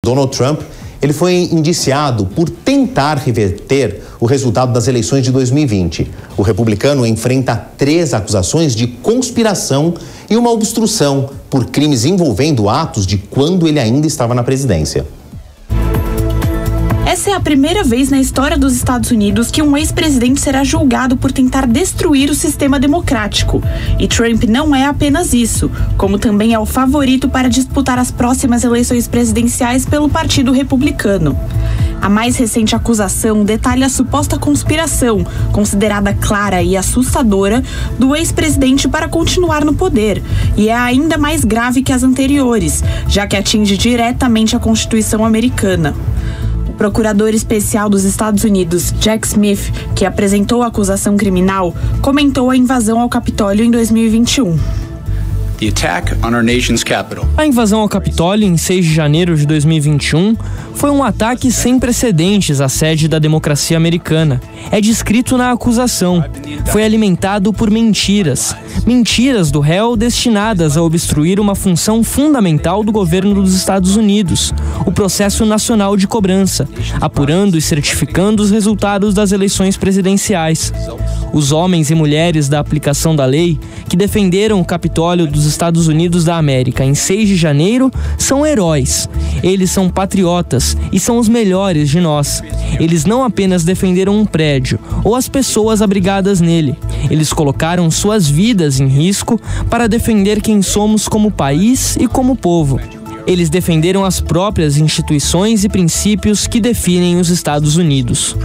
Donald Trump, ele foi indiciado por tentar reverter o resultado das eleições de 2020. O republicano enfrenta 3 acusações de conspiração e uma obstrução por crimes envolvendo atos de quando ele ainda estava na presidência. Essa é a primeira vez na história dos Estados Unidos que um ex-presidente será julgado por tentar destruir o sistema democrático. E Trump não é apenas isso, como também é o favorito para disputar as próximas eleições presidenciais pelo Partido Republicano. A mais recente acusação detalha a suposta conspiração, considerada clara e assustadora, do ex-presidente para continuar no poder, e é ainda mais grave que as anteriores, já que atinge diretamente a Constituição americana. O procurador especial dos Estados Unidos, Jack Smith, que apresentou a acusação criminal, comentou a invasão ao Capitólio em 2021. A invasão ao Capitólio, em 6 de janeiro de 2021, foi um ataque sem precedentes à sede da democracia americana. É descrito na acusação. Foi alimentado por mentiras. Mentiras do réu destinadas a obstruir uma função fundamental do governo dos Estados Unidos, o processo nacional de cobrança, apurando e certificando os resultados das eleições presidenciais. Os homens e mulheres da aplicação da lei, que defenderam o Capitólio dos Estados Unidos da América em 6 de janeiro, são heróis. Eles são patriotas e são os melhores de nós. Eles não apenas defenderam um prédio ou as pessoas abrigadas nele. Eles colocaram suas vidas em risco para defender quem somos como país e como povo. Eles defenderam as próprias instituições e princípios que definem os Estados Unidos.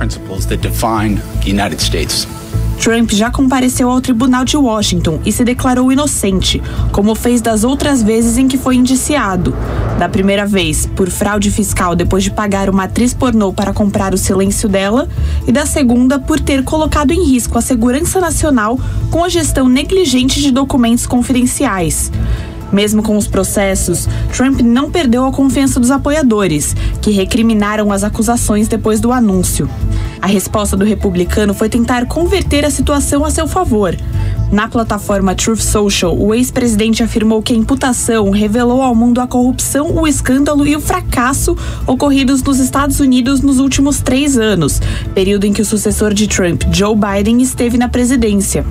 Trump já compareceu ao Tribunal de Washington e se declarou inocente, como fez das outras vezes em que foi indiciado. Da primeira vez, por fraude fiscal depois de pagar uma atriz pornô para comprar o silêncio dela, e da segunda, por ter colocado em risco a segurança nacional com a gestão negligente de documentos confidenciais. Mesmo com os processos, Trump não perdeu a confiança dos apoiadores, que recriminaram as acusações depois do anúncio. A resposta do republicano foi tentar converter a situação a seu favor. Na plataforma Truth Social, o ex-presidente afirmou que a imputação revelou ao mundo a corrupção, o escândalo e o fracasso ocorridos nos Estados Unidos nos últimos 3 anos, período em que o sucessor de Trump, Joe Biden, esteve na presidência.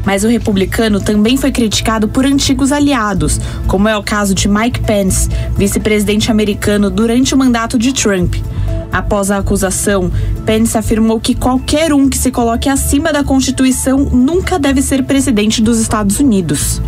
Mas o republicano também foi criticado por antigos aliados, como é o caso de Mike Pence, vice-presidente americano durante o mandato de Trump. Após a acusação, Pence afirmou que qualquer um que se coloque acima da Constituição nunca deve ser presidente dos Estados Unidos.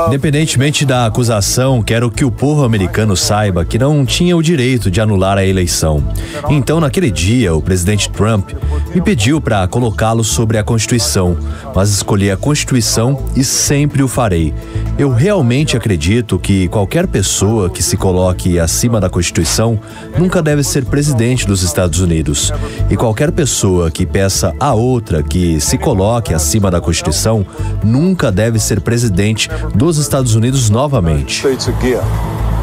Independentemente da acusação, quero que o povo americano saiba que não tinha o direito de anular a eleição. Então, naquele dia, o presidente Trump me pediu para colocá-lo sobre a Constituição, mas escolhi a Constituição e sempre o farei. Eu realmente acredito que qualquer pessoa que se coloque acima da Constituição nunca deve ser presidente dos Estados Unidos. E qualquer pessoa que peça a outra que se coloque acima da Constituição nunca deve ser presidente dos Estados Unidos novamente.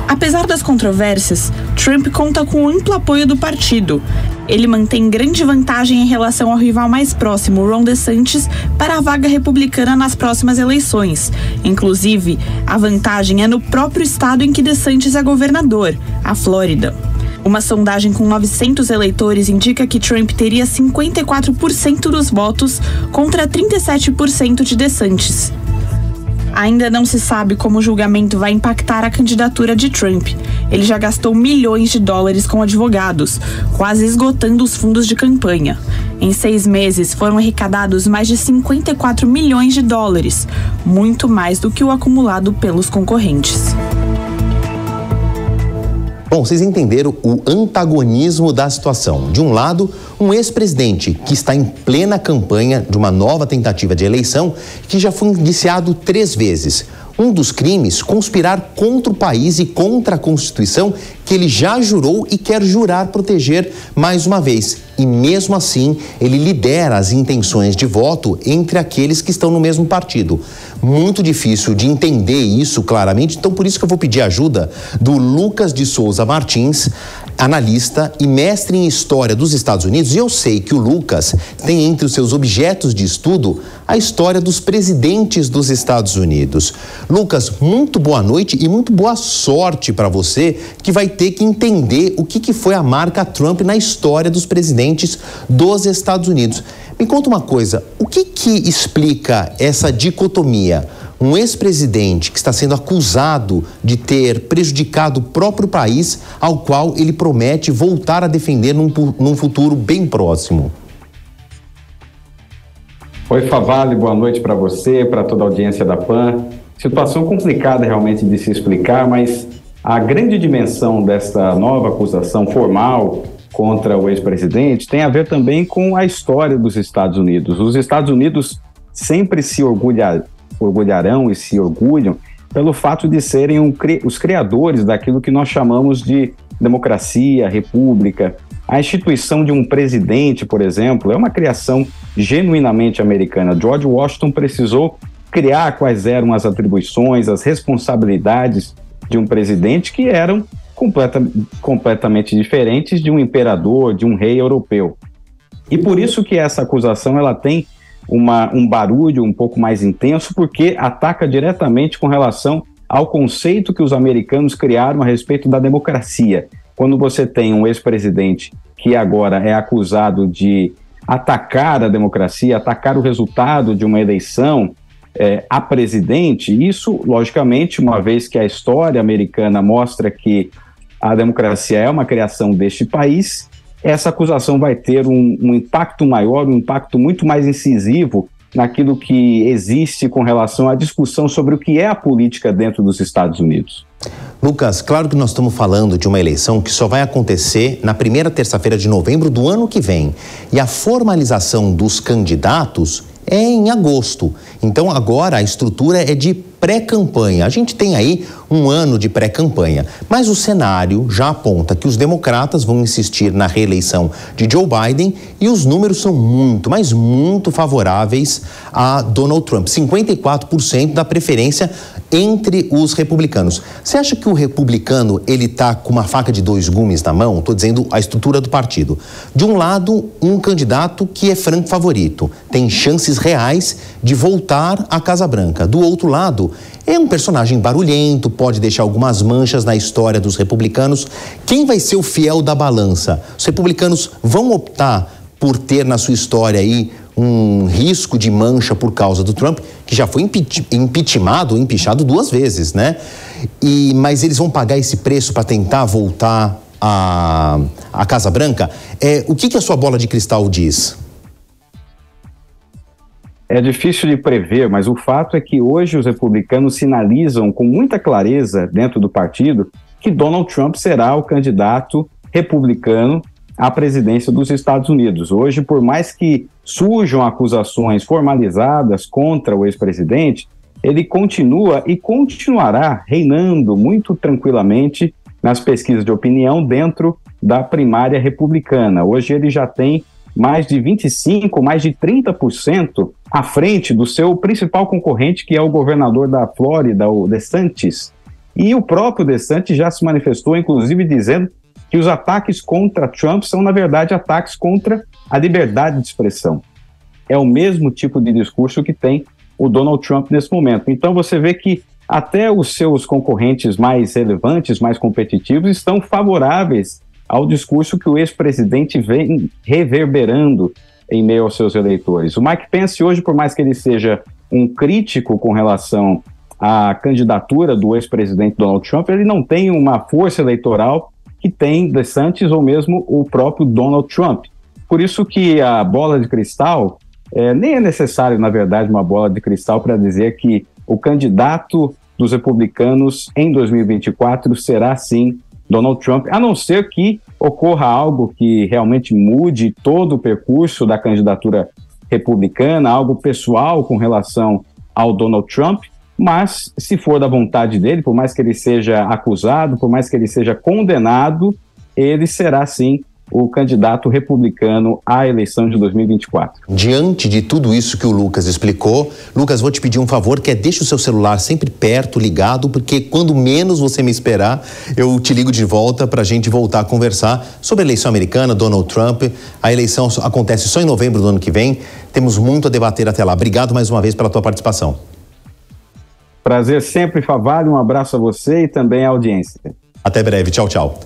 Apesar das controvérsias, Trump conta com o amplo apoio do partido. Ele mantém grande vantagem em relação ao rival mais próximo, Ron DeSantis, para a vaga republicana nas próximas eleições. Inclusive, a vantagem é no próprio estado em que DeSantis é governador, a Flórida. Uma sondagem com 900 eleitores indica que Trump teria 54% dos votos contra 37% de DeSantis. Ainda não se sabe como o julgamento vai impactar a candidatura de Trump. Ele já gastou milhões de dólares com advogados, quase esgotando os fundos de campanha. Em 6 meses, foram arrecadados mais de 54 milhões de dólares, muito mais do que o acumulado pelos concorrentes. Bom, vocês entenderam o antagonismo da situação. De um lado, um ex-presidente que está em plena campanha de uma nova tentativa de eleição que já foi indiciado 3 vezes. Um dos crimes, conspirar contra o país e contra a Constituição que ele já jurou e quer jurar proteger mais uma vez. E mesmo assim, ele lidera as intenções de voto entre aqueles que estão no mesmo partido. Muito difícil de entender isso claramente, então por isso que eu vou pedir ajuda do Lucas de Souza Martins, analista e mestre em História dos Estados Unidos, e eu sei que o Lucas tem entre os seus objetos de estudo a história dos presidentes dos Estados Unidos. Lucas, muito boa noite e muito boa sorte para você, que vai ter que entender o que foi a marca Trump na história dos presidentes dos Estados Unidos. Me conta uma coisa, o que explica essa dicotomia? Um ex-presidente que está sendo acusado de ter prejudicado o próprio país, ao qual ele promete voltar a defender num futuro bem próximo. Oi, Favale, boa noite para você, para toda a audiência da PAN. Situação complicada realmente de se explicar, mas a grande dimensão desta nova acusação formal contra o ex-presidente tem a ver também com a história dos Estados Unidos. Os Estados Unidos sempre se orgulharão e se orgulham pelo fato de serem os criadores daquilo que nós chamamos de democracia, república. A instituição de um presidente, por exemplo, é uma criação genuinamente americana. George Washington precisou criar quais eram as atribuições, as responsabilidades de um presidente que eram completamente diferentes de um imperador, de um rei europeu. E por isso que essa acusação ela tem um barulho um pouco mais intenso, porque ataca diretamente com relação ao conceito que os americanos criaram a respeito da democracia. Quando você tem um ex-presidente que agora é acusado de atacar a democracia, atacar o resultado de uma eleição a presidente, isso, logicamente, uma vez que a história americana mostra que a democracia é uma criação deste país, essa acusação vai ter um impacto maior, um impacto muito mais incisivo naquilo que existe com relação à discussão sobre o que é a política dentro dos Estados Unidos. Lucas, claro que nós estamos falando de uma eleição que só vai acontecer na primeira terça-feira de novembro do ano que vem. E a formalização dos candidatos é em agosto. Então agora a estrutura é de pré-campanha. A gente tem aí um ano de pré-campanha, mas o cenário já aponta que os democratas vão insistir na reeleição de Joe Biden e os números são muito, mas muito favoráveis a Donald Trump. 54% da preferência entre os republicanos. Você acha que o republicano, ele tá com uma faca de dois gumes na mão? Estou dizendo a estrutura do partido. De um lado, um candidato que é franco favorito, tem chances reais de voltar à Casa Branca. Do outro lado, é um personagem barulhento, pode deixar algumas manchas na história dos republicanos. Quem vai ser o fiel da balança? Os republicanos vão optar por ter na sua história aí um risco de mancha por causa do Trump, que já foi empichado duas vezes, né? Mas eles vão pagar esse preço para tentar voltar à Casa Branca? O que a sua bola de cristal diz? É difícil de prever, mas o fato é que hoje os republicanos sinalizam com muita clareza dentro do partido que Donald Trump será o candidato republicano à presidência dos Estados Unidos. Hoje, por mais que surjam acusações formalizadas contra o ex-presidente, ele continua e continuará reinando muito tranquilamente nas pesquisas de opinião dentro da primária republicana. Hoje ele já tem mais de 25%, mais de 30% à frente do seu principal concorrente, que é o governador da Flórida, o DeSantis. E o próprio DeSantis já se manifestou, inclusive, dizendo que os ataques contra Trump são, na verdade, ataques contra a liberdade de expressão. É o mesmo tipo de discurso que tem o Donald Trump nesse momento. Então você vê que até os seus concorrentes mais relevantes, mais competitivos, estão favoráveis ao discurso que o ex-presidente vem reverberando em meio aos seus eleitores. O Mike Pence hoje, por mais que ele seja um crítico com relação à candidatura do ex-presidente Donald Trump, ele não tem uma força eleitoral que tem DeSantis ou mesmo o próprio Donald Trump. Por isso que a bola de cristal, nem é necessário, na verdade, uma bola de cristal para dizer que o candidato dos republicanos em 2024 será, sim, Donald Trump, a não ser que ocorra algo que realmente mude todo o percurso da candidatura republicana, algo pessoal com relação ao Donald Trump, mas se for da vontade dele, por mais que ele seja acusado, por mais que ele seja condenado, ele será sim o candidato republicano à eleição de 2024. Diante de tudo isso que o Lucas explicou, Lucas, vou te pedir um favor, que é deixa o seu celular sempre perto, ligado, porque quando menos você me esperar, eu te ligo de volta para a gente voltar a conversar sobre a eleição americana, Donald Trump. A eleição acontece só em novembro do ano que vem. Temos muito a debater até lá. Obrigado mais uma vez pela tua participação. Prazer sempre, Favale. Um abraço a você e também à audiência. Até breve. Tchau, tchau.